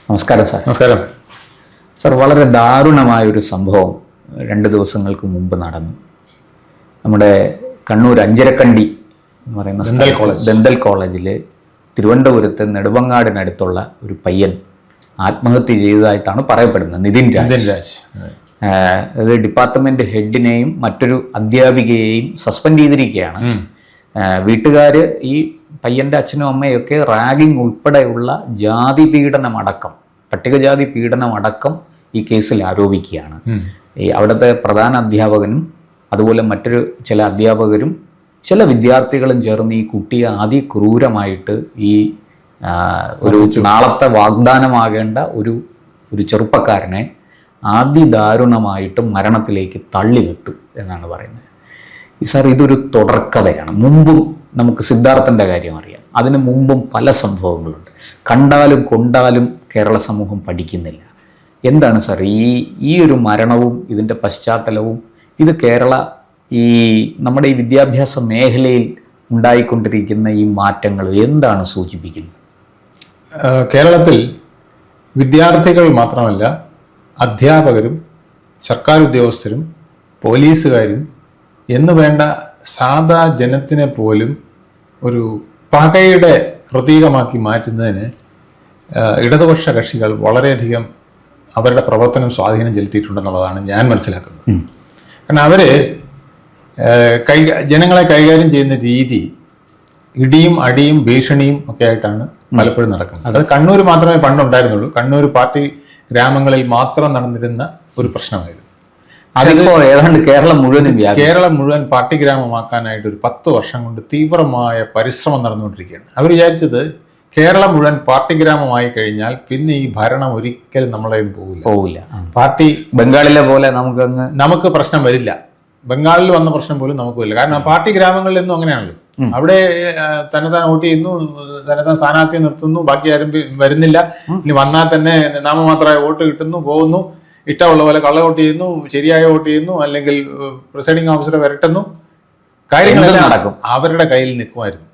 നമസ്കാരം സാർ. നമസ്കാരം സാർ, വളരെ ദാരുണമായൊരു സംഭവം 2 ദിവസങ്ങൾക്ക് മുമ്പ് നടന്നു. നമ്മുടെ കണ്ണൂർ അഞ്ചരക്കണ്ടി എന്ന് പറയുന്ന ദന്തൽ കോളേജിൽ തിരുവനന്തപുരത്ത് നെടുമങ്ങാടിനടുത്തുള്ള ഒരു പയ്യൻ ആത്മഹത്യ ചെയ്തതായിട്ടാണ് പറയപ്പെടുന്നത്. നിതിൻ രാജ്. അത് ഡിപ്പാർട്ട്മെന്റ് ഹെഡിനെയും മറ്റൊരു അധ്യാപികയെയും സസ്പെൻഡ് ചെയ്തിരിക്കുകയാണ്. വീട്ടുകാർ ഈ പയ്യൻ്റെ അച്ഛനും അമ്മയൊക്കെ റാഗിങ് ഉൾപ്പെടെയുള്ള ജാതി പീഡനമടക്കം, പട്ടികജാതി പീഡനമടക്കം ഈ കേസിൽ ആരോപിക്കുകയാണ്. ഈ അവിടുത്തെ പ്രധാന അധ്യാപകനും അതുപോലെ മറ്റൊരു ചില അധ്യാപകരും ചില വിദ്യാർത്ഥികളും ചേർന്ന് ഈ കുട്ടിയെ അതിക്രൂരമായിട്ട് ഈ ഒരു നാളത്തെ വാഗ്ദാനമാകേണ്ട ഒരു ചെറുപ്പക്കാരനെ അതിദാരുണമായിട്ട് മരണത്തിലേക്ക് തള്ളിവിട്ടു എന്നാണ് പറയുന്നത്. സാർ, ഇതൊരു തുടർക്കഥയാണ്. മുമ്പും നമുക്ക് സിദ്ധാർത്ഥൻ്റെ കാര്യം അറിയാം. അതിന് മുമ്പും പല സംഭവങ്ങളുണ്ട്. കണ്ടാലും കൊണ്ടാലും കേരള സമൂഹം പഠിക്കുന്നില്ല. എന്താണ് സാർ ഈ ഒരു മരണവും ഇതിൻ്റെ പശ്ചാത്തലവും, ഇത് നമ്മുടെ ഈ വിദ്യാഭ്യാസ മേഖലയിൽ ഉണ്ടായിക്കൊണ്ടിരിക്കുന്ന ഈ മാറ്റങ്ങൾ എന്താണ് സൂചിപ്പിക്കുന്നത്? കേരളത്തിൽ വിദ്യാർത്ഥികൾ മാത്രമല്ല, അധ്യാപകരും സർക്കാർ ഉദ്യോഗസ്ഥരും പോലീസുകാരും എന്ന് വേണ്ട സാധാ ജനത്തിനെ പോലും ഒരു പകയുടെ പ്രതീകമാക്കി മാറ്റുന്നതിന് ഇടതുപക്ഷ കക്ഷികൾ വളരെയധികം അവരുടെ പ്രവർത്തനം സ്വാധീനം ചെലുത്തിയിട്ടുണ്ടെന്നുള്ളതാണ് ഞാൻ മനസ്സിലാക്കുന്നത്. കാരണം അവർ ജനങ്ങളെ കൈകാര്യം ചെയ്യുന്ന രീതി ഇടിയും അടിയും ഭീഷണിയും ഒക്കെ ആയിട്ടാണ് പലപ്പോഴും നടക്കുന്നത്. അത് കണ്ണൂർ മാത്രമേ പണ്ടുണ്ടായിരുന്നുള്ളൂ. കണ്ണൂർ പാർട്ടി ഗ്രാമങ്ങളിൽ മാത്രം നടന്നിരുന്ന ഒരു പ്രശ്നമായിരുന്നു. അതിപ്പോൾ ഏതാണ്ട് കേരളം മുഴുവൻ പാർട്ടി ഗ്രാമമാക്കാനായിട്ട് ഒരു 10 വർഷം കൊണ്ട് തീവ്രമായ പരിശ്രമം നടന്നുകൊണ്ടിരിക്കുകയാണ്. അവർ വിചാരിച്ചത് കേരളം മുഴുവൻ പാർട്ടി ഗ്രാമമായി കഴിഞ്ഞാൽ പിന്നെ ഈ ഭരണം ഒരിക്കലും നമ്മളെ പോകില്ല. പാർട്ടി ബംഗാളിലെ പോലെ നമുക്ക് പ്രശ്നം വരില്ല. ബംഗാളിൽ വന്ന പ്രശ്നം പോലും നമുക്ക് വരില്ല. കാരണം പാർട്ടി ഗ്രാമങ്ങളിൽ നിന്നും അങ്ങനെയാണല്ലോ. അവിടെ തന്നെത്താൻ വോട്ട് ചെയ്യുന്നു, തന്നെത്താൻ സ്ഥാനാർത്ഥിയെ നിർത്തുന്നു, ബാക്കി ആരും വരുന്നില്ല. ഇനി വന്നാൽ തന്നെ നാമമാത്രമായ വോട്ട് കിട്ടുന്നു, പോകുന്നു, ഇഷ്ടമുള്ള പോലെ കള്ള വോട്ട് ചെയ്യുന്നു, ശരിയായ വോട്ട് ചെയ്യുന്നു, അല്ലെങ്കിൽ പ്രിസൈഡിംഗ് ഓഫീസറെ വരട്ടുന്നു. കാര്യങ്ങളെല്ലാം നടക്കും, അവരുടെ കയ്യിൽ നിൽക്കുമായിരുന്നു.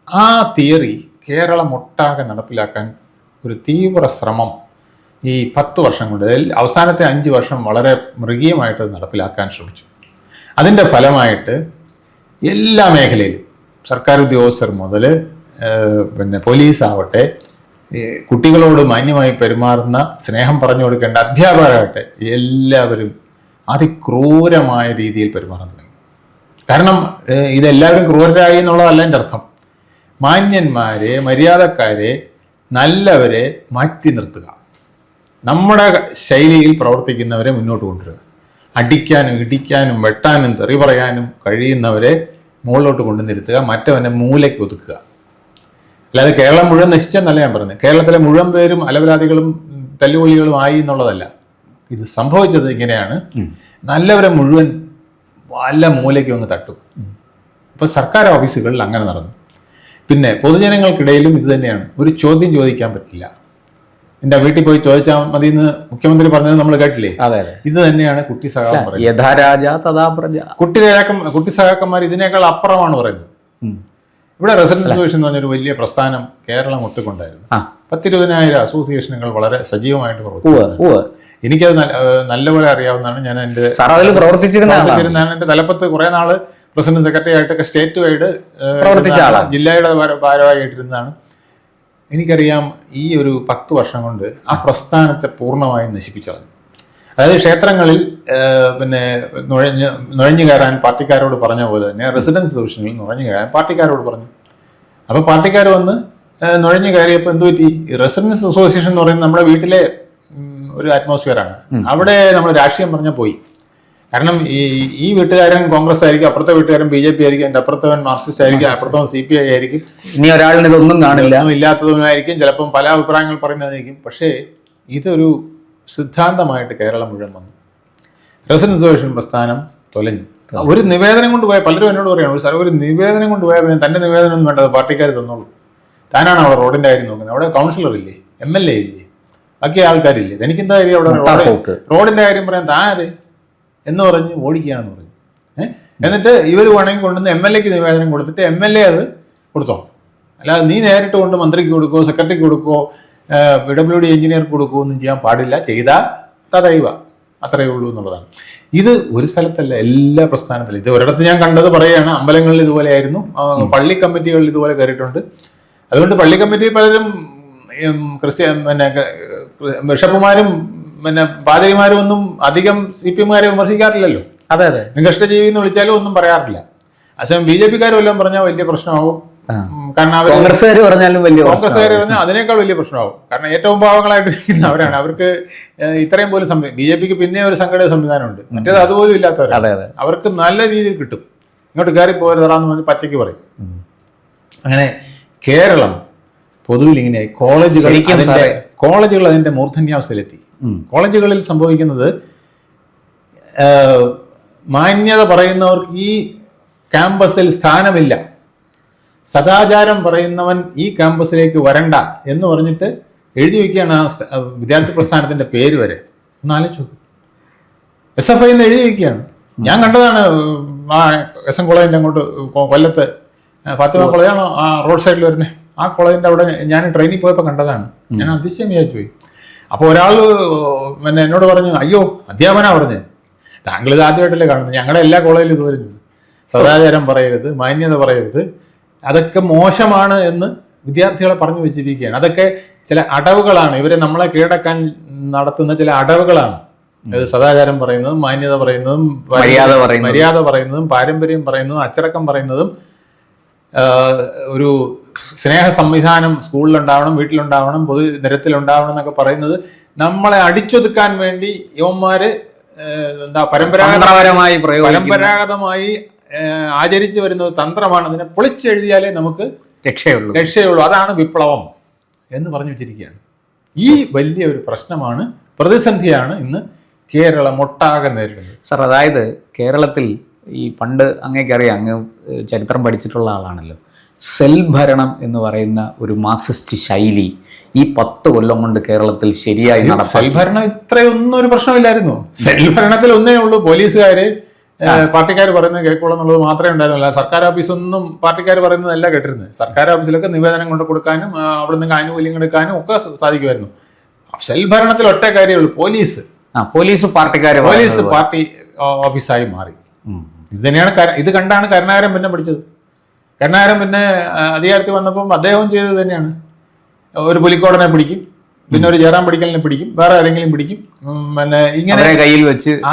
ആ തിയറി കേരളം ഒട്ടാകെ നടപ്പിലാക്കാൻ ഒരു തീവ്ര ശ്രമം ഈ 10 വർഷം കൊണ്ട്, അവസാനത്തെ 5 വർഷം വളരെ മൃഗീയമായിട്ട് നടപ്പിലാക്കാൻ ശ്രമിച്ചു. അതിൻ്റെ ഫലമായിട്ട് എല്ലാ മേഖലയിലും സർക്കാർ ഉദ്യോഗസ്ഥർ മുതൽ പോലീസ് ആവട്ടെ, കുട്ടികളോട് മാന്യമായി പെരുമാറുന്ന, സ്നേഹം പറഞ്ഞു കൊടുക്കേണ്ട അധ്യാപകരാകട്ടെ, എല്ലാവരും അതിക്രൂരമായ രീതിയിൽ പെരുമാറാൻ തുടങ്ങി. കാരണം ഇതെല്ലാവരും ക്രൂരരായി എന്നുള്ളതല്ല എൻ്റെ അർത്ഥം. മാന്യന്മാരെ, മര്യാദക്കാരെ, നല്ലവരെ മാറ്റി നിർത്തുക, നമ്മുടെ ശൈലിയിൽ പ്രവർത്തിക്കുന്നവരെ മുന്നോട്ട് കൊണ്ടുവരിക, അടിക്കാനും ഇടിക്കാനും വെട്ടാനും തെറി പറയാനും കഴിയുന്നവരെ മുകളിലോട്ട് കൊണ്ടുനിരുത്തുക, മറ്റവനെ മൂലയ്ക്ക് ഒതുക്കുക. അല്ലാതെ കേരളം മുഴുവൻ നശിച്ചെന്നല്ല ഞാൻ പറഞ്ഞത്. കേരളത്തിലെ മുഴുവൻ പേരും അലവരാതികളും തല്ലുകൊള്ളികളും ആയി എന്നുള്ളതല്ല. ഇത് സംഭവിച്ചത് ഇങ്ങനെയാണ്. നല്ലവരെ മുഴുവൻ വല്ല മൂലയ്ക്കും അങ്ങ് തട്ടും. ഇപ്പൊ സർക്കാർ ഓഫീസുകളിൽ അങ്ങനെ നടന്നു. പിന്നെ പൊതുജനങ്ങൾക്കിടയിലും ഇത് തന്നെയാണ്. ഒരു ചോദ്യം ചോദിക്കാൻ പറ്റില്ല. എൻ്റെ വീട്ടിൽ പോയി ചോദിച്ചാൽ മതി എന്ന് മുഖ്യമന്ത്രി പറഞ്ഞത് നമ്മൾ കേട്ടില്ലേ? ഇത് തന്നെയാണ് കുട്ടി സഖാക്കന്മാർ. കുട്ടി സഖാക്കന്മാർ ഇതിനേക്കാൾ അപ്പുറമാണ് പറയുന്നത്. ഇവിടെ റെസിഡൻസ് അസോസിയേഷൻ എന്ന് പറഞ്ഞൊരു വലിയ പ്രസ്ഥാനം കേരളം ഒട്ടുകൊണ്ടായിരുന്നു. 10-20,000 അസോസിയേഷനുകൾ വളരെ സജീവമായിട്ട് പ്രവർത്തിച്ചു. എനിക്കത് നല്ലപോലെ അറിയാവുന്നതാണ്. ഞാൻ എൻ്റെ തലപ്പത്ത് കുറെ നാള് പ്രസിഡന്റ് സെക്രട്ടറി ആയിട്ടൊക്കെ സ്റ്റേറ്റ് വൈഡ് ജില്ലയുടെ ഭാരവാഹിയായിട്ടിരുന്നതാണ്. എനിക്കറിയാം ഈ ഒരു 10 വർഷം കൊണ്ട് ആ പ്രസ്ഥാനത്തെ പൂർണ്ണമായും നശിപ്പിച്ചത്. അതായത് ക്ഷേത്രങ്ങളിൽ നുഴഞ്ഞു കയറാൻ പാർട്ടിക്കാരോട് പറഞ്ഞ പോലെ തന്നെ റെസിഡൻസ് അസോസിയേഷനിൽ നുഴഞ്ഞു കയറാൻ പാർട്ടിക്കാരോട് പറഞ്ഞു. അപ്പോൾ പാർട്ടിക്കാർ വന്ന് നുഴഞ്ഞു കയറിയപ്പോൾ എന്തു പറ്റി? റെസിഡൻസ് അസോസിയേഷൻ എന്ന് പറയുന്നത് നമ്മുടെ വീട്ടിലെ ഒരു അറ്റ്മോസ്ഫിയറാണ്. അവിടെ നമ്മൾ രാഷ്ട്രീയം പറഞ്ഞാൽ പോയി. കാരണം ഈ വീട്ടുകാരൻ കോൺഗ്രസ് ആയിരിക്കും, അപ്പുറത്തെ വീട്ടുകാരൻ BJP ആയിരിക്കും, എൻ്റെ അപ്പുറത്തവൻ മാർക്സിസ്റ്റ് ആയിരിക്കും, അപ്പുറത്തവൻ CPI ആയിരിക്കും, ഇനി ഒരാളിന് ഇതൊന്നും കാണില്ല, ഇല്ലാത്തതുമായിരിക്കും, ചിലപ്പം പല അഭിപ്രായങ്ങൾ പറയുന്നതായിരിക്കും. പക്ഷേ ഇതൊരു സിദ്ധാന്തമായിട്ട് കേരളം മുഴുവൻ വന്നു. റെസിഡൻസ് അസോസിയേഷൻ പ്രസ്ഥാനം തൊലഞ്ഞു. ഒരു നിവേദനം കൊണ്ട് പോയാൽ, പലരും എന്നോട് പറയണം, ഒരു നിവേദനം കൊണ്ട് പോയാൽ തൻ്റെ നിവേദനം ഒന്നും വേണ്ടത് പാർട്ടിക്കാർ തന്നോളൂ. താനാണ് അവിടെ റോഡിൻ്റെ കാര്യം നോക്കുന്നത്. അവിടെ കൗൺസിലർ ഇല്ലേ, MLA ഇല്ലേ, ബാക്കി ആൾക്കാരില്ലേ? എനിക്കെന്താ കാര്യം അവിടെ റോഡിൻ്റെ കാര്യം പറയാൻ താനാര് എന്ന് പറഞ്ഞ് ഓടിക്കുകയാണെന്ന് പറഞ്ഞു. എന്നിട്ട് ഇവർ വേണമെങ്കിൽ കൊണ്ടുവന്ന് MLAക്ക് നിവേദനം കൊടുത്തിട്ട് MLA അത് കൊടുത്തോ. അല്ലാതെ നീ നേരിട്ട് കൊണ്ട് മന്ത്രിക്ക് കൊടുക്കുമോ, സെക്രട്ടറിക്ക് കൊടുക്കുമോ, PWD എഞ്ചിനീയർക്ക് കൊടുക്കുകയൊന്നും ചെയ്യാൻ പാടില്ല, ചെയ്താൽ തടയുക, അത്രയേ ഉള്ളൂ എന്നുള്ളതാണ്. ഇത് ഒരു സ്ഥലത്തല്ല, എല്ലാ പ്രസ്ഥാനത്തിലും. ഇത് ഒരിടത്ത് ഞാൻ കണ്ടത് പറയുകയാണ്, അമ്പലങ്ങളിൽ ഇതുപോലെയായിരുന്നു, പള്ളി കമ്മിറ്റികളിൽ ഇതുപോലെ കയറിയിട്ടുണ്ട്. അതുകൊണ്ട് പള്ളി കമ്മിറ്റി പലരും ബിഷപ്പുമാരും പാതിരിമാരും ഒന്നും അധികം CPM-കാരെ വിമർശിക്കാറില്ലല്ലോ. അതെ അതെ, നികഷ്ടജീവി എന്ന് വിളിച്ചാലും ഒന്നും പറയാറില്ല. അതേസമയം BJP-കാരും എല്ലാം പറഞ്ഞാൽ വലിയ പ്രശ്നമാവും. കാരണം അവർ കോൺഗ്രസ്സുകാർ പറഞ്ഞാലും കോൺഗ്രസ്സുകാർ പറഞ്ഞാൽ അതിനേക്കാൾ വലിയ പ്രശ്നമാവും. കാരണം ഏറ്റവും പാവങ്ങളായിട്ട് ഇരിക്കുന്ന അവരാണ്. അവർക്ക് ഇത്രയും പോലും BJP-ക്ക് പിന്നെ ഒരു സംഘടന സംവിധാനമുണ്ട്, മറ്റേത് അതുപോലും ഇല്ലാത്തവരാണ്. അവർക്ക് നല്ല രീതിയിൽ കിട്ടും. ഇങ്ങോട്ട് കയറി പോരാന്ന് പറഞ്ഞ് പച്ചയ്ക്ക് പറയും. അങ്ങനെ കേരളം പൊതുവിൽ ഇങ്ങനെ കോളേജുകൾ അതിന്റെ മൂർധന്യാവസ്ഥയിലെത്തി. കോളേജുകളിൽ സംഭവിക്കുന്നത് മാന്യത പറയുന്നവർക്ക് ഈ ക്യാമ്പസിൽ സ്ഥാനമില്ല, സദാചാരം പറയുന്നവൻ ഈ ക്യാമ്പസിലേക്ക് വരണ്ട എന്ന് പറഞ്ഞിട്ട് എഴുതി വയ്ക്കുകയാണ് ആ വിദ്യാർത്ഥി പ്രസ്ഥാനത്തിന്റെ പേര് വരെ. ഒന്ന് ആലോചിച്ച് നോക്കും. SFI എന്ന് എഴുതി വയ്ക്കുകയാണ്. ഞാൻ കണ്ടതാണ് ആ SM കോളേജിന്റെ അങ്ങോട്ട് കൊല്ലത്ത് ഫാത്തിമ കോളേജാണോ ആ റോഡ് സൈഡിൽ വരുന്നത്, ആ കോളേജിന്റെ അവിടെ ഞാൻ ട്രെയിനിൽ പോയപ്പോൾ കണ്ടതാണ്. ഞാൻ അതിശയം വിചാരിച്ചു പോയി. അപ്പോൾ ഒരാൾ എന്നോട് പറഞ്ഞു, അയ്യോ അധ്യാപന പറഞ്ഞ്, താങ്കൾ ഇത് ആദ്യമായിട്ടല്ലേ കാണുന്നത്, ഞങ്ങളുടെ എല്ലാ കോളേജിലും ഇത് വരുന്നു, സദാചാരം പറയരുത്, മാന്യത പറയരുത്, അതൊക്കെ മോശമാണ് എന്ന് വിദ്യാർത്ഥികളെ പറഞ്ഞു വെച്ചിരിക്കുകയാണ്. അതൊക്കെ ചില അടവുകളാണ്, ഇവരെ നമ്മളെ കീഴടക്കാൻ നടത്തുന്ന ചില അടവുകളാണ്. അത് സദാചാരം പറയുന്നതും മാന്യത പറയുന്നതും മര്യാദ പറയുന്നതും പാരമ്പര്യം പറയുന്നതും അച്ചടക്കം പറയുന്നതും ഒരു സ്നേഹ സംവിധാനം സ്കൂളിലുണ്ടാവണം, വീട്ടിലുണ്ടാവണം, പൊതു നിരത്തിലുണ്ടാവണം എന്നൊക്കെ പറയുന്നത് നമ്മളെ അടിച്ചൊതുക്കാൻ വേണ്ടി യവന്മാര് എന്താ പരമ്പരാഗതമായി ആചരിച്ചു വരുന്ന തന്ത്രമാണ്. അതിനെ പൊളിച്ചെഴുതിയാലേ നമുക്ക് രക്ഷയുള്ളൂ. അതാണ് വിപ്ലവം എന്ന് പറഞ്ഞു വെച്ചിരിക്കുകയാണ്. ഈ വലിയ ഒരു പ്രശ്നമാണ്, പ്രതിസന്ധിയാണ് ഇന്ന് കേരളം ഒട്ടാകെ നേരിടുന്നത്. സർ, അതായത് കേരളത്തിൽ ഈ പണ്ട് അങ്ങേക്കറിയാം, അങ്ങ് ചരിത്രം പഠിച്ചിട്ടുള്ള ആളാണല്ലോ, സെൽ ഭരണം എന്ന് പറയുന്ന ഒരു മാർക്സിസ്റ്റ് ശൈലി ഈ 10 കൊല്ലം കൊണ്ട് കേരളത്തിൽ ശരിയായി നടക്കും. സെൽ ഭരണം ഇത്രയൊന്നും ഒരു പ്രശ്നമില്ലായിരുന്നു. സെൽ ഭരണത്തിൽ ഒന്നേ ഉള്ളൂ, പോലീസുകാര് പാർട്ടിക്കാർ പറയുന്നത് കേൾക്കുള്ളൂ എന്നുള്ളത് മാത്രമേ ഉണ്ടായിരുന്നില്ല. സർക്കാർ ഓഫീസൊന്നും പാർട്ടിക്കാർ പറയുന്നതല്ല കേട്ടിരുന്നത്. സർക്കാർ ഓഫീസിലൊക്കെ നിവേദനം കൊണ്ട് കൊടുക്കാനും അവിടെ നിന്ന് ആനുകൂല്യം എടുക്കാനും ഒക്കെ സാധിക്കുമായിരുന്നു. സെൽ ഭരണത്തിൽ ഒറ്റ കാര്യമേ ഉള്ളൂ, പോലീസ് പാർട്ടി ഓഫീസായി മാറി. ഇത് തന്നെയാണ്, ഇത് കണ്ടാണ് കരുണാകരൻ പിന്നെ പഠിച്ചത്. കരുണാകരൻ പിന്നെ അധികാരത്തിൽ വന്നപ്പം അദ്ദേഹം ചെയ്തത് തന്നെയാണ്. ഒരു പുലിക്കോടനെ പിടിക്കും, പിന്നെ ഒരു ജയറാം പഠിക്കലിനെ പിടിക്കും, വേറെ ആരെങ്കിലും പിടിക്കും, പിന്നെ ഇങ്ങനെ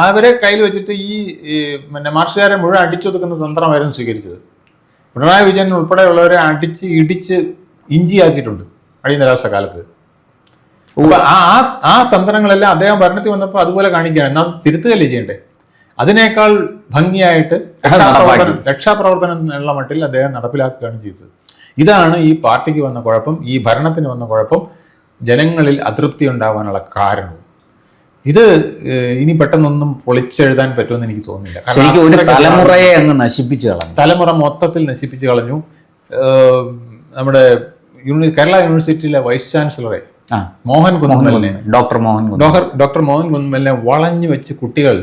അവരെ കയ്യിൽ വെച്ചിട്ട് ഈ മാർഷുകാരെ മുഴുവൻ അടിച്ചൊതുക്കുന്ന തന്ത്രമായിരുന്നു സ്വീകരിച്ചത്. പിണറായി വിജയൻ ഉൾപ്പെടെയുള്ളവരെ ഇടിച്ച് ഇഞ്ചിയാക്കിയിട്ടുണ്ട് അടിയന്തരാവസ്ഥ കാലത്ത്. അപ്പൊ ആ തന്ത്രങ്ങളെല്ലാം അദ്ദേഹം ഭരണത്തിൽ വന്നപ്പോൾ അതുപോലെ കാണിക്കുകയാണ്. എന്നാൽ തിരുത്തുകയല്ലേ ചെയ്യണ്ടേ? അതിനേക്കാൾ ഭംഗിയായിട്ട് രക്ഷാപ്രവർത്തനം എന്നുള്ള മട്ടിൽ അദ്ദേഹം നടപ്പിലാക്കുകയാണ് ചെയ്തത്. ഇതാണ് ഈ പാർട്ടിക്ക് വന്ന കുഴപ്പം, ഈ ഭരണത്തിന് വന്ന കുഴപ്പം, ജനങ്ങളിൽ അതൃപ്തി ഉണ്ടാവാനുള്ള കാരണം. ഇത് ഇനി പെട്ടെന്നൊന്നും പൊളിച്ചെഴുതാൻ പറ്റുമെന്ന് എനിക്ക് തോന്നുന്നില്ല. തലമുറയെ അങ്ങ് നശിപ്പിച്ചു കളഞ്ഞു, തലമുറ മൊത്തത്തിൽ നശിപ്പിച്ചു കളഞ്ഞു. നമ്മുടെ കേരള യൂണിവേഴ്സിറ്റിയിലെ വൈസ് ചാൻസലറെ ഡോക്ടർ മോഹൻ കുന്നുമലിനെ വളഞ്ഞു വെച്ച് കുട്ടികൾ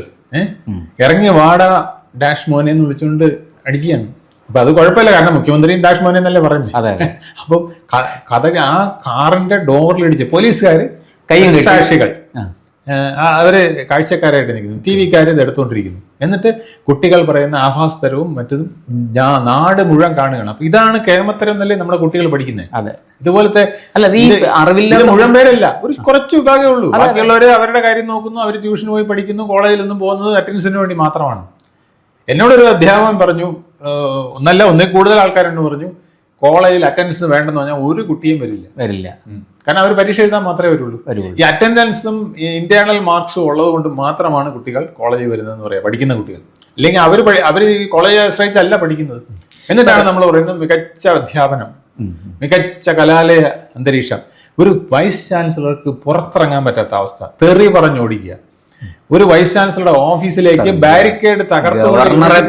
ഇറങ്ങി വാട ഡാഷ് മോനെ എന്ന് വിളിച്ചുകൊണ്ട് അടിക്കുകയാണ്. അപ്പൊ അത് കുഴപ്പമില്ല, കാരണം മുഖ്യമന്ത്രിയും ഡാഷ് മോനെ എന്നല്ലേ പറഞ്ഞു. അപ്പൊ കഥ ആ കാറിന്റെ ഡോറിലിടിച്ച് പോലീസുകാര് സാക്ഷികൾ അവര് കാഴ്ചക്കാരായിട്ട് നിൽക്കുന്നു, TV-ക്കാര് ഇത് എടുത്തുകൊണ്ടിരിക്കുന്നു. എന്നിട്ട് കുട്ടികൾ പറയുന്ന ആഭാസതരവും മറ്റതും നാട് മുഴുവൻ കാണുകയാണ്. അപ്പൊ ഇതാണ് കേമത്തരം എന്നല്ലേ നമ്മുടെ കുട്ടികൾ പഠിക്കുന്നത്. ഇതുപോലത്തെ ഇത് മുഴുവൻ പേരല്ല, ഒരു കുറച്ച് വിഭാഗമേ ഉള്ളൂ. ബാക്കിയുള്ളവര് അവരുടെ കാര്യം നോക്കുന്നു, അവർ ട്യൂഷന് പോയി പഠിക്കുന്നു, കോളേജിലൊന്നും പോകുന്നത് അറ്റൻഡൻസിന് വേണ്ടി മാത്രമാണ്. എന്നോടൊരു അധ്യാപകൻ പറഞ്ഞു, ഒന്നിൽ കൂടുതൽ ആൾക്കാരെന്ന് പറഞ്ഞു, കോളേജിൽ അറ്റൻഡൻസ് വേണ്ടെന്ന് പറഞ്ഞാൽ ഒരു കുട്ടിയും വരില്ല. കാരണം അവർ പരീക്ഷ എഴുതാൻ മാത്രമേ വരുള്ളൂ. ഈ അറ്റൻഡൻസും ഇന്റേണൽ മാർക്സും ഉള്ളത് കൊണ്ട് മാത്രമാണ് കുട്ടികൾ കോളേജിൽ വരുന്നതെന്ന് പറയാം, പഠിക്കുന്ന കുട്ടികൾ. അല്ലെങ്കിൽ അവർ ഈ കോളേജ് ആശ്രയിച്ചല്ല പഠിക്കുന്നത്. എന്നിട്ടാണ് നമ്മൾ പറയുന്നത് മികച്ച അധ്യാപനം, മികച്ച കലാലയ അന്തരീക്ഷം. ഒരു വൈസ് ചാൻസലർക്ക് പുറത്തിറങ്ങാൻ പറ്റാത്ത അവസ്ഥ, തെറി പറഞ്ഞോടിക്കുക. ഒരു വൈസ് ചാൻസലറുടെ ഓഫീസിലേക്ക് ബാരിക്കേഡ് തകർത്ത് ഗവർണറെ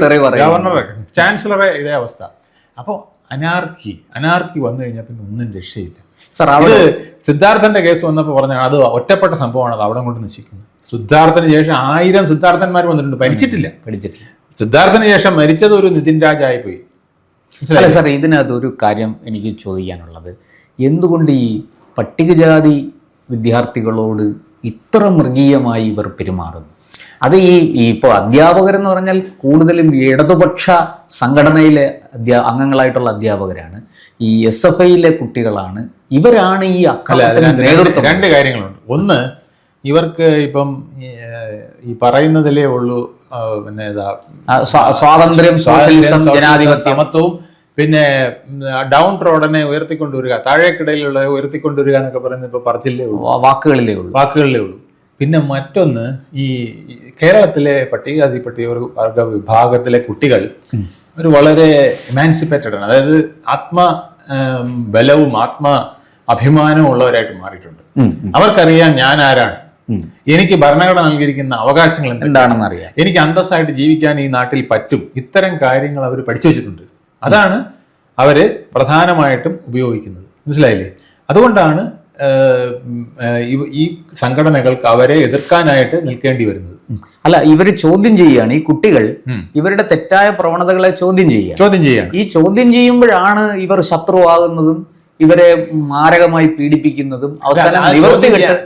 ചാൻസലറെ ഇതേ അവസ്ഥ. അപ്പോൾ അനാർക്കി വന്നു കഴിഞ്ഞാൽ പിന്നെ ഒന്നും രക്ഷയില്ല. അത് സിദ്ധാർത്ഥന്റെ കേസ് വന്നപ്പോൾ പറഞ്ഞാൽ അത് ഒറ്റപ്പെട്ട സംഭവമാണ്, അത് അവിടെ കൊണ്ട് നശിക്കുന്നത്. സിദ്ധാർത്ഥന് ശേഷം 1000 സിദ്ധാർത്ഥന്മാർ വന്നിട്ടുണ്ട്, പഠിച്ചിട്ടില്ല. സിദ്ധാർത്ഥന് ശേഷം മരിച്ചത് ഒരു നിതിൻ രാജായി പോയി. സാർ, ഇതിനകത്ത് ഒരു കാര്യം എനിക്ക് ചോദിക്കാനുള്ളത്, എന്തുകൊണ്ട് ഈ പട്ടികജാതി വിദ്യാർത്ഥികളോട് ഇത്ര മൃഗീയമായി ഇവർ പെരുമാറുന്നു? അത് ഈ ഇപ്പോൾ അധ്യാപകരെന്ന് പറഞ്ഞാൽ കൂടുതലും ഇടതുപക്ഷ സംഘടനയിലെ അംഗങ്ങളായിട്ടുള്ള അധ്യാപകരാണ്, ഈ SFIയിലെ കുട്ടികളാണ്, ഇവരാണ് ഈ അക്രമത്തിന് നേതൃത്വം. രണ്ട് കാര്യങ്ങളുണ്ട്. ഒന്ന്, ഇവർക്ക് ഇപ്പം ഈ പറയുന്നതിലേ ഉള്ളൂ പിന്നെ സ്വാതന്ത്ര്യം, സോഷ്യലിസം, ജനാധിപത്യം, സമത്വവും പിന്നെ ഡൗൺ റോഡനെ ഉയർത്തിക്കൊണ്ടുവരിക, താഴേക്കിടയിലുള്ള ഉയർത്തിക്കൊണ്ടുവരിക എന്നൊക്കെ പറയുന്നത് ഇപ്പൊ പറച്ചിലേ ഉള്ളൂ, വാക്കുകളിലേ ഉള്ളൂ. പിന്നെ മറ്റൊന്ന്, ഈ കേരളത്തിലെ പട്ടികജാതി പട്ടികവർഗ വിഭാഗത്തിലെ കുട്ടികൾ ഒരു വളരെ എമാൻസിപ്പേറ്റഡ് ആണ്. അതായത് ബലവും അഭിമാനവും ഉള്ളവരായിട്ട് മാറിയിട്ടുണ്ട്. അവർക്കറിയാം ഞാൻ ആരാണ്, എനിക്ക് ഭരണഘടന നൽകിയിരിക്കുന്ന അവകാശങ്ങൾ എന്താണെന്ന് അറിയാം, എനിക്ക് അന്തസ്സായിട്ട് ജീവിക്കാൻ ഈ നാട്ടിൽ പറ്റും. ഇത്തരം കാര്യങ്ങൾ അവർ പഠിച്ചു വെച്ചിട്ടുണ്ട്. അതാണ് അവര് പ്രധാനമായിട്ടും ഉപയോഗിക്കുന്നത്. മനസ്സിലായില്ലേ? അതുകൊണ്ടാണ് ഈ സംഘടനകൾക്ക് അവരെ എതിർക്കാനായിട്ട് നിൽക്കേണ്ടി വരുന്നത്. അല്ല, ഇവര് ചോദ്യം ചെയ്യുകയാണ്, ഈ കുട്ടികൾ ഇവരുടെ തെറ്റായ പ്രവണതകളെ ചോദ്യം ചെയ്യുകയാണ്. ഈ ചോദ്യം ചെയ്യുമ്പോഴാണ് ഇവർ ശത്രുവാകുന്നതും ഇവരെ മാരകമായി പീഡിപ്പിക്കുന്നതും. അവസാനം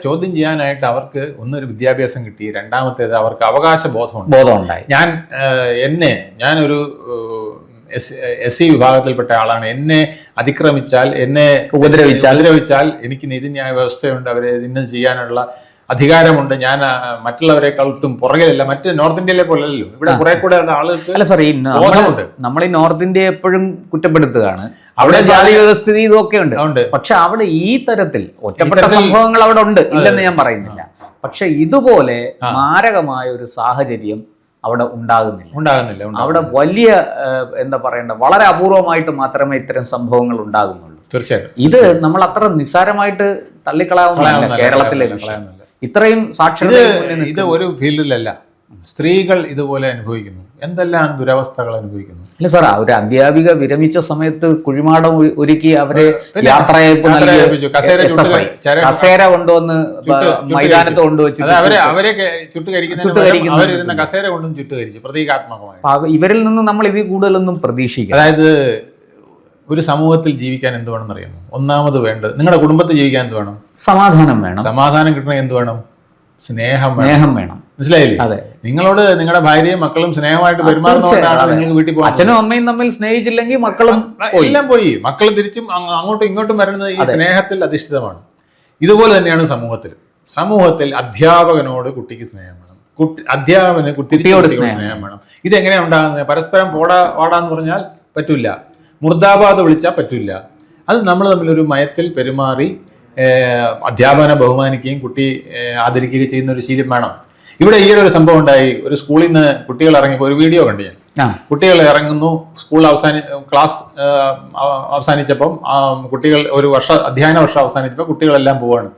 ചോദ്യം ചെയ്യാനായിട്ട് അവർക്ക് ഒന്നൊരു വിദ്യാഭ്യാസം കിട്ടി, രണ്ടാമത്തേത് അവർക്ക് അവകാശ ബോധമുണ്ടായി. ഞാനൊരു SC വിഭാഗത്തിൽപ്പെട്ട ആളാണ്, എന്നെ അതിക്രമിച്ചാൽ, എന്നെ ഉപദ്രവിച്ചാൽ എനിക്ക് നീതിന്യായ വ്യവസ്ഥയുണ്ട്, അവരെ ഇന്നത് ചെയ്യാനുള്ള അധികാരമുണ്ട്, ഞാൻ മറ്റുള്ളവരെക്കാൾ ഒട്ടും പുറകിലല്ല. മറ്റ് നോർത്ത് ഇന്ത്യയിലെ പോലല്ലോ ഇവിടെ കുറെ കൂടെ ആളുകൾക്ക് നമ്മൾ ഈ നോർത്ത് ഇന്ത്യ എപ്പോഴും കുറ്റപ്പെടുത്തുകയാണ്, അവിടെ ജാതി വ്യവസ്ഥിതി ഇതൊക്കെ ഉണ്ട്. പക്ഷെ അവിടെ ഈ തരത്തിൽ ഒറ്റപ്പെട്ട സംഭവങ്ങൾ അവിടെ ഉണ്ട്, ഇല്ലെന്ന് ഞാൻ പറയുന്നില്ല. പക്ഷെ ഇതുപോലെ മാരകമായ ഒരു സാഹചര്യം അവിടെ ഉണ്ടാകുന്നില്ല. അവിടെ വലിയ എന്താ പറയണ്ട, വളരെ അപൂർവമായിട്ട് മാത്രമേ ഇത്തരം സംഭവങ്ങൾ ഉണ്ടാകുന്നുള്ളൂ. തീർച്ചയായിട്ടും ഇത് നമ്മൾ അത്ര നിസ്സാരമായിട്ട് തള്ളിക്കളയാവുന്നതല്ല കേരളത്തിലെ വിഷയം. ഇത്രയും സാക്ഷരത ഇത് ഒരു ഫീൽഡിലല്ല, സ്ത്രീകൾ ഇതുപോലെ അനുഭവിക്കുന്നു, എന്തെല്ലാം ദുരവസ്ഥകൾ അനുഭവിക്കുന്നു. അല്ല സാർ, ഒരു അധ്യാപിക വിരമിച്ച സമയത്ത് കുഴിമാടം ഒരുക്കി അവരെ യാത്രയയപ്പ് കസേര കൊണ്ടുവന്ന് മൈതാനത്ത് കൊണ്ടുവച്ചു അവരെ ചുട്ടുകരിക്കുന്ന കസേര കൊണ്ടുവന്ന് ചുട്ടുകരിച്ചു പ്രതീകാത്മകമായി. ഇവരിൽ നിന്ന് നമ്മൾ ഇതിൽ കൂടുതലൊന്നും പ്രതീക്ഷിക്കാം. അതായത് ഒരു സമൂഹത്തിൽ ജീവിക്കാൻ എന്ത് വേണം എന്നറിയാമോ? ഒന്നാമത് വേണ്ടത്, നിങ്ങളുടെ കുടുംബത്തിൽ ജീവിക്കാൻ എന്ത് വേണം? സമാധാനം വേണം. സമാധാനം കിട്ടണ എന്ത് വേണം? സ്നേഹം വേണം. മനസ്സിലായില്ലേ? അതെ. നിങ്ങളോട് നിങ്ങളുടെ ഭാര്യയും മക്കളും സ്നേഹമായിട്ട് പെരുമാറുന്നതുകൊണ്ടാണ് നിങ്ങൾക്ക് വീട്ടിൽ പോകുന്നത്. അച്ഛനും അമ്മയും തമ്മിൽ സ്നേഹിച്ചില്ലെങ്കിൽ മക്കളും എല്ലാം പോയി. മക്കൾ തിരിച്ചും അങ്ങോട്ടും ഇങ്ങോട്ടും വരുന്നത് ഈ സ്നേഹത്തിൽ അധിഷ്ഠിതമാണ്. ഇതുപോലെ തന്നെയാണ് സമൂഹത്തിൽ അധ്യാപകനോട് കുട്ടിക്ക് സ്നേഹം വേണം, അധ്യാപകന് കുട്ടിയോട് സ്നേഹം വേണം. ഇതെങ്ങനെയാ ഉണ്ടാകുന്നത്? പരസ്പരം വാടാന്ന് പറഞ്ഞാൽ പറ്റില്ല, മുർദാബാദ് വിളിച്ചാൽ പറ്റില്ല. അത് നമ്മൾ തമ്മിലൊരു മയത്തിൽ പെരുമാറി അധ്യാപകനെ ബഹുമാനിക്കുകയും കുട്ടി ആദരിക്കുകയും ചെയ്യുന്ന ഒരു ശീലം വേണം. ഇവിടെ ഈയൊരു ഒരു സംഭവം ഉണ്ടായി. ഒരു സ്കൂളിൽ നിന്ന് കുട്ടികൾ ഇറങ്ങിയപ്പോൾ ഒരു വീഡിയോ കണ്ടു ഞാൻ. കുട്ടികൾ ഇറങ്ങുന്നു, സ്കൂൾ ക്ലാസ് അവസാനിച്ചപ്പം കുട്ടികൾ അധ്യയന വർഷം അവസാനിച്ചപ്പോൾ കുട്ടികളെല്ലാം പോവാണ്.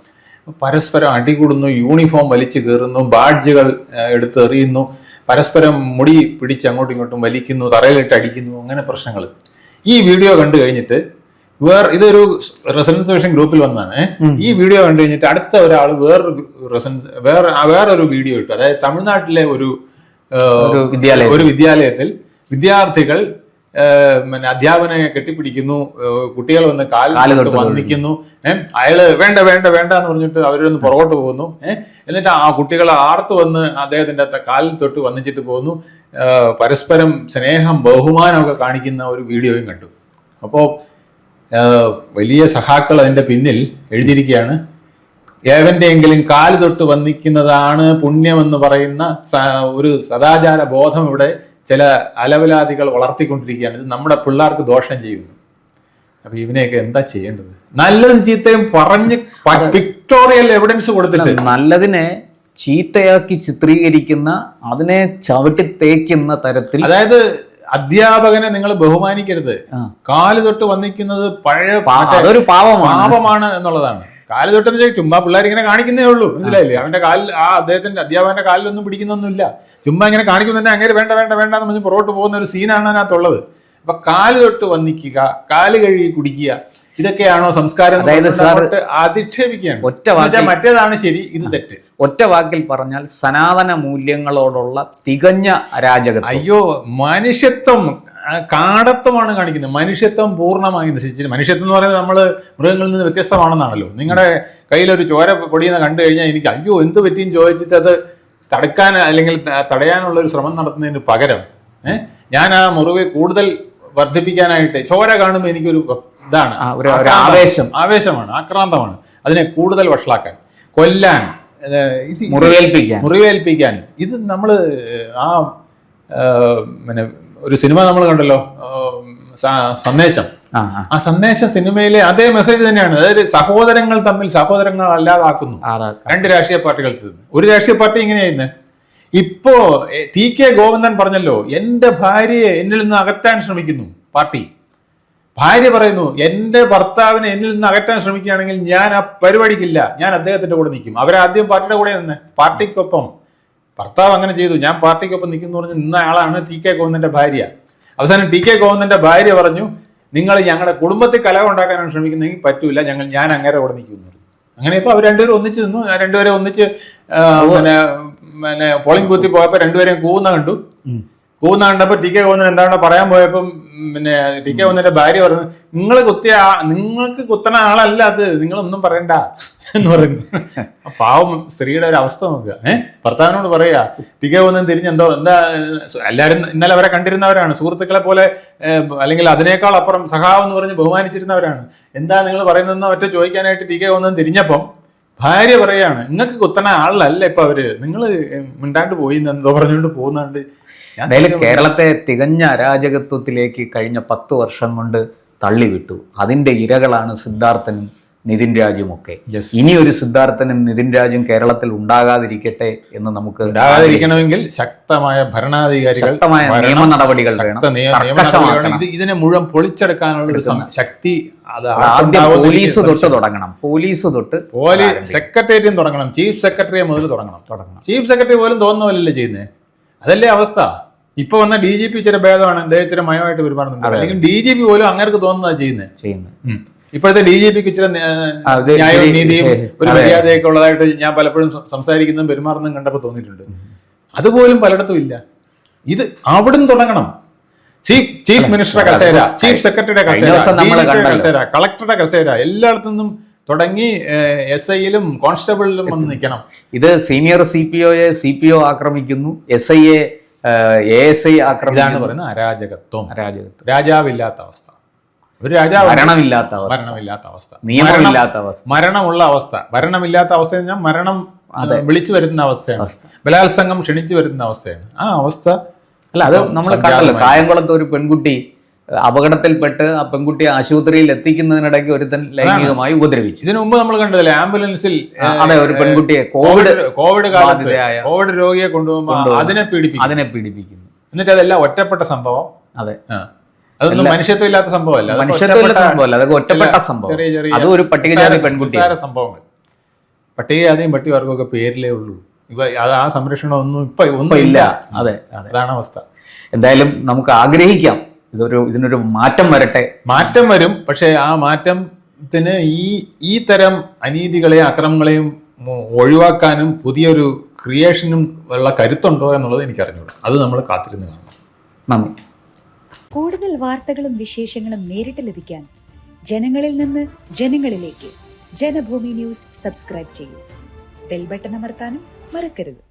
പരസ്പരം അടികൂടുന്നു, യൂണിഫോം വലിച്ചു കീറുന്നു, ബാഡ്ജുകൾ എടുത്തെറിയുന്നു, പരസ്പരം മുടി പിടിച്ച് അങ്ങോട്ടും ഇങ്ങോട്ടും വലിക്കുന്നു, തറയിലിട്ട് അടിക്കുന്നു, അങ്ങനെ പ്രശ്നങ്ങൾ. ഈ വീഡിയോ കണ്ടു കഴിഞ്ഞിട്ട് ഇതൊരു റെസിഡൻസ് ഗ്രൂപ്പിൽ വന്നതാണ്. ഈ വീഡിയോ കണ്ടു കഴിഞ്ഞിട്ട് അടുത്ത ഒരാൾ വേറൊരു വീഡിയോ ഇട്ടു. അതായത് തമിഴ്നാട്ടിലെ ഒരു വിദ്യാലയത്തിൽ വിദ്യാർത്ഥികൾ അധ്യാപകനെ കെട്ടിപ്പിടിക്കുന്നു, കുട്ടികൾ വന്ന് കാലിൽ വന്നിക്കുന്നു. അയാള് വേണ്ട എന്ന് പറഞ്ഞിട്ട് അവരൊന്ന് പുറകോട്ട് പോകുന്നു. എന്നിട്ട് ആ കുട്ടികൾ ആർത്തു വന്ന് അദ്ദേഹത്തിന്റെ കാലിൽ തൊട്ട് വന്നിച്ചിട്ട് പോകുന്നു. പരസ്പരം സ്നേഹം ബഹുമാനമൊക്കെ കാണിക്കുന്ന ഒരു വീഡിയോയും കണ്ടു. അപ്പോൾ വലിയ സഹാക്കൾ അതിന്റെ പിന്നിൽ എഴുതിയിരിക്കുകയാണ്, ഏവന്റെയെങ്കിലും കാല് തൊട്ട് വന്നിക്കുന്നതാണ് പുണ്യമെന്ന് പറയുന്ന ഒരു സദാചാര ബോധം ഇവിടെ ചില അലവലാദികൾ വളർത്തിക്കൊണ്ടിരിക്കുകയാണ്. ഇത് നമ്മുടെ പിള്ളേർക്ക് ദോഷം ചെയ്യുന്നു. അപ്പൊ ഇവനെയൊക്കെ എന്താ ചെയ്യേണ്ടത്? നല്ലതും ചീത്തയും പറഞ്ഞ് പിക്ടോറിയൽ എവിഡൻസ് കൊടുത്തിട്ട് നല്ലതിനെ ചീത്തയാക്കി ചിത്രീകരിക്കുന്ന, അതിനെ ചവിട്ടി തേക്കുന്ന തരത്തിൽ, അതായത് അധ്യാപകനെ നിങ്ങൾ ബഹുമാനിക്കരുത്. കാല് തൊട്ട് വന്നിക്കുന്നത് പഴയ അതൊരു പാപമാണ് എന്നുള്ളതാണ്. കാല് തൊട്ടെന്ന് ചുമ്മാ പിള്ളേർ ഇങ്ങനെ കാണിക്കുന്നേ ഉള്ളൂ. മനസ്സിലായില്ലേ? അവന്റെ കാലിൽ അദ്ദേഹത്തിന്റെ അധ്യാപകന്റെ കാലിലൊന്നും പിടിക്കുന്നൊന്നുമില്ല. ചുമ്മാ ഇങ്ങനെ കാണിക്കുന്ന തന്നെ അങ്ങനെ വേണ്ട എന്ന് പറഞ്ഞ് പുറകോട്ട് പോകുന്ന ഒരു സീനാണ് അതിനകത്തുള്ളത്. അപ്പൊ കാല് തൊട്ട് വന്നിക്കുക, കാല് കഴുകി കുടിക്കുക, ഇതൊക്കെയാണോ സംസ്കാരം? അധിക്ഷേപിക്കുകയാണ്. മറ്റേതാണ് ശരി, ഇത് തെറ്റ്. ഒറ്റ വാക്കിൽ പറഞ്ഞാൽ സനാതന മൂല്യങ്ങളോടുള്ള തികഞ്ഞ അരാജകത്വം. അയ്യോ, മനുഷ്യത്വം കാടത്വമാണ് കാണിക്കുന്നത്. മനുഷ്യത്വം പൂർണ്ണമായി നശിച്ചിട്ട്, മനുഷ്യത്വം എന്ന് പറയുന്നത് നമ്മൾ മൃഗങ്ങളിൽ നിന്ന് വ്യത്യസ്തമാണെന്നാണല്ലോ. നിങ്ങളുടെ കയ്യിലൊരു ചോര പൊടിയെന്ന് കണ്ടു കഴിഞ്ഞാൽ എനിക്ക് അയ്യോ എന്ത് പറ്റിയും ചോദിച്ചിട്ട് അത് തടുക്കാൻ അല്ലെങ്കിൽ തടയാനുള്ള ഒരു ശ്രമം നടത്തുന്നതിന് പകരം ഞാൻ ആ മുറിവ് കൂടുതൽ വർദ്ധിപ്പിക്കാനായിട്ട് ചോര കാണുമ്പോൾ എനിക്കൊരു ഇതാണ്, ആവേശമാണ്, ആക്രാന്തമാണ്. അതിനെ കൂടുതൽ വഷളാക്കാൻ, കൊല്ലാൻ, മുറിവേൽപ്പിക്കാൻ. ഇത് നമ്മൾ ആ പിന്നെ ഒരു സിനിമ നമ്മൾ കണ്ടല്ലോ, സന്ദേശം. ആ സന്ദേശം സിനിമയിലെ അതേ മെസ്സേജ് തന്നെയാണ്. അതായത് സഹോദരങ്ങൾ തമ്മിൽ സഹോദരങ്ങൾ അല്ലാതാക്കുന്നു രണ്ട് രാഷ്ട്രീയ പാർട്ടികൾ. ഒരു രാഷ്ട്രീയ പാർട്ടി ഇങ്ങനെയായിരുന്നു. ഇപ്പോ TK ഗോവിന്ദൻ പറഞ്ഞല്ലോ, എന്റെ ഭാര്യയെ എന്നിൽ നിന്ന് അകറ്റാൻ ശ്രമിക്കുന്നു പാർട്ടി. ഭാര്യ പറയുന്നു എന്റെ ഭർത്താവിനെ എന്നിൽ നിന്ന് അകറ്റാൻ ശ്രമിക്കുകയാണെങ്കിൽ ഞാൻ ആ പരിപാടിക്കില്ല, ഞാൻ അദ്ദേഹത്തിന്റെ കൂടെ നിൽക്കും. അവരാദ്യം പാർട്ടിയുടെ കൂടെ നിന്ന് പാർട്ടിക്കൊപ്പം. ഭർത്താവ് അങ്ങനെ ചെയ്തു, ഞാൻ പാർട്ടിക്കൊപ്പം നിൽക്കുന്നു പറഞ്ഞ് നിന്ന ആളാണ് TK ഗോവിന്ദന്റെ ഭാര്യ. അവസാനം TK ഗോവിന്ദന്റെ ഭാര്യ പറഞ്ഞു, നിങ്ങൾ ഞങ്ങളുടെ കുടുംബത്തിൽ കലഹം ഉണ്ടാക്കാനാണ് ശ്രമിക്കുന്നതെങ്കിൽ പറ്റൂല, ഞാൻ അങ്ങനെ കൂടെ നിൽക്കുന്നു. അങ്ങനെ ഇപ്പൊ അവർ രണ്ടുപേരും ഒന്നിച്ച് നിന്നു. രണ്ടുപേരെ ഒന്നിച്ച് പിന്നെ പോളിംഗ് ബൂത്തിൽ പോയപ്പോ രണ്ടുപേരെയും കൂന്ന കണ്ടു. കണ്ടപ്പോ TK ഗോവിന്ദൻ എന്താണ് പറയാൻ പോയപ്പം പിന്നെ TK ഗോവിന്ദന്റെ ഭാര്യ പറഞ്ഞു, നിങ്ങൾക്ക് കുത്തണ ആളല്ല അത്, നിങ്ങളൊന്നും പറയണ്ട എന്ന് പറയുന്നു. പാവം സ്ത്രീയുടെ ഒരു അവസ്ഥ നോക്കുക. ഭർത്താവിനോട് പറയാ, TK ഗോവിന്ദൻ തിരിഞ്ഞെന്തോ എന്താ, എല്ലാവരും ഇന്നലെ അവരെ കണ്ടിരുന്നവരാണ്, സുഹൃത്തുക്കളെ പോലെ അല്ലെങ്കിൽ അതിനേക്കാൾ അപ്പുറം സഖാവ് എന്ന് പറഞ്ഞ് ബഹുമാനിച്ചിരുന്നവരാണ്. എന്താ നിങ്ങൾ പറയുന്നതെന്ന് ഒറ്റ ചോദിക്കാനായിട്ട് TK ഗോവിന്ദൻ തിരിഞ്ഞപ്പം ഭാര്യ പറയാണ്, നിങ്ങൾക്ക് കുത്തണ ആളല്ല ഇപ്പൊ അവര്, നിങ്ങൾ മിണ്ടാണ്ട് പോയി എന്തോ പറഞ്ഞുകൊണ്ട് പോകുന്നുണ്ട്. കേരളത്തെ തികഞ്ഞ അരാജകത്വത്തിലേക്ക് കഴിഞ്ഞ 10 വർഷം കൊണ്ട് തള്ളിവിട്ടു. അതിന്റെ ഇരകളാണ് സിദ്ധാർത്ഥനും നിതിൻ രാജും ഒക്കെ. ഇനി ഒരു സിദ്ധാർത്ഥനും നിതിൻ രാജും കേരളത്തിൽ ഉണ്ടാകാതിരിക്കട്ടെ എന്ന് നമുക്ക് ഉണ്ടാകാതിരിക്കണമെങ്കിൽ ശക്തമായ ഭരണാധികാരികൾ, ശക്തമായ നിയമ നടപടികൾ വേണം. ഇതിനെ മുഴുവൻ പൊളിച്ചെടുക്കാനുള്ള ഒരു ശക്തി ആദ്യം പോലീസ് തൊട്ട് തുടങ്ങണം. സെക്രട്ടേറിയറ്റും തുടങ്ങണം. ചീഫ് സെക്രട്ടറിയെ മുതൽ തുടങ്ങണം. ചീഫ് സെക്രട്ടറി പോലും തോന്നുന്ന പോലല്ലേ ചെയ്യുന്നത്. അതല്ലേ അവസ്ഥ. ഇപ്പൊ വന്ന DGP ഇച്ചിരി ഭേദമാണ്, ഇച്ചിരി മയമായിട്ട് പെരുമാറുന്നുണ്ട്. അല്ലെങ്കിൽ DGP പോലും അങ്ങനെ തോന്നുന്നതാ ചെയ്യുന്നത്. ഇപ്പോഴത്തെ DGPക്ക് ഇച്ചിരി ന്യായവും നീതിയും ഒരു മര്യാദയൊക്കെ ഉള്ളതായിട്ട് ഞാൻ പലപ്പോഴും സംസാരിക്കുന്നതും പെരുമാറുന്നതും കണ്ടപ്പോൾ തോന്നിയിട്ടുണ്ട്. അതുപോലും പലയിടത്തും ഇല്ല. ഇത് അവിടുന്ന് തുടങ്ങണം. ചീഫ് മിനിസ്റ്ററുടെ കസേര, ചീഫ് സെക്രട്ടറിയുടെ കസേര, കളക്ടറുടെ കസേര, എല്ലായിടത്തു നിന്നും തുടങ്ങി SIയിലും കോൺസ്റ്റബിളിലും വന്ന് നിൽക്കണം. ഇത് സീനിയർ CPO ആക്രമിക്കുന്നു, SIയെ ASI ആക്രമിക്കുന്നു. പറയുന്നത് അരാജകത്വം. രാജാവില്ലാത്ത അവസ്ഥ, ഒരു രാജാവ് ഭരണമില്ലാത്ത അവസ്ഥ, നിയമമില്ലാത്ത അവസ്ഥ, മരണമുള്ള അവസ്ഥ. ഭരണമില്ലാത്ത അവസ്ഥ കഴിഞ്ഞാൽ മരണം വിളിച്ചു വരുന്ന അവസ്ഥയാണ്, ബലാത്സംഗം ക്ഷണിച്ചു വരുന്ന അവസ്ഥയാണ്. ആ അവസ്ഥ അല്ല, അത് നമ്മൾ കണ്ടല്ലോ. കായംകുളത്ത് ഒരു പെൺകുട്ടി അപകടത്തിൽപ്പെട്ട് ആ പെൺകുട്ടിയെ ആശുപത്രിയിൽ എത്തിക്കുന്നതിനിടയ്ക്ക് ഒരുത്തൻ ലൈംഗികമായി ഉപദ്രവിച്ചു. ഇതിനു മുമ്പ് നമ്മൾ കണ്ടതല്ലേ ആംബുലൻസിൽ ഒരു പെൺകുട്ടിയെ കോവിഡ് രോഗിയെ കൊണ്ടുപോകുമ്പോൾ അതിനെ പീഡിപ്പിക്കുന്നു. എന്നിട്ട് അതെല്ലാം ഒറ്റപ്പെട്ട സംഭവം. അതെ, അതൊന്നും മനുഷ്യത്വം ഇല്ലാത്ത സംഭവമല്ല. അതൊക്കെ ഒറ്റപ്പെട്ട സംഭവം. ചെറിയ ചെറിയ അത് ഒരു പട്ടികജാതി പെൺകുട്ടി സംഭവങ്ങൾ. പട്ടികജാതിയും പട്ടികവർഗമൊക്കെ പേരിലേ ഉള്ളൂ. ആ സംരക്ഷണം ഒന്നും ഇപ്പൊ ഇല്ല. അതെ, അതാണ് അവസ്ഥ. എന്തായാലും നമുക്ക് ആഗ്രഹിക്കാം ഇതിനൊരു മാറ്റം വരട്ടെ. മാറ്റം വരും. പക്ഷെ ആ മാറ്റത്തിന് ഈ തരം അനീതികളെയും അക്രമങ്ങളെയും ഒഴിവാക്കാനും പുതിയൊരു ക്രിയേഷനും ഉള്ള കരുത്തുണ്ടോ എന്നുള്ളത് എനിക്കറിഞ്ഞൂടാ. അത് നമ്മൾ കാത്തിരുന്ന് കാണണം. നന്ദി. കൂടുതൽ വാർത്തകളും വിശേഷങ്ങളും നേരിട്ട് ലഭിക്കാൻ ജനങ്ങളിൽ നിന്ന് ജനങ്ങളിലേക്ക് ജനഭൂമി ന്യൂസ് സബ്സ്ക്രൈബ് ചെയ്യൂ. ബെൽ ബട്ടൺ അമർത്താനും മറക്കരുത്.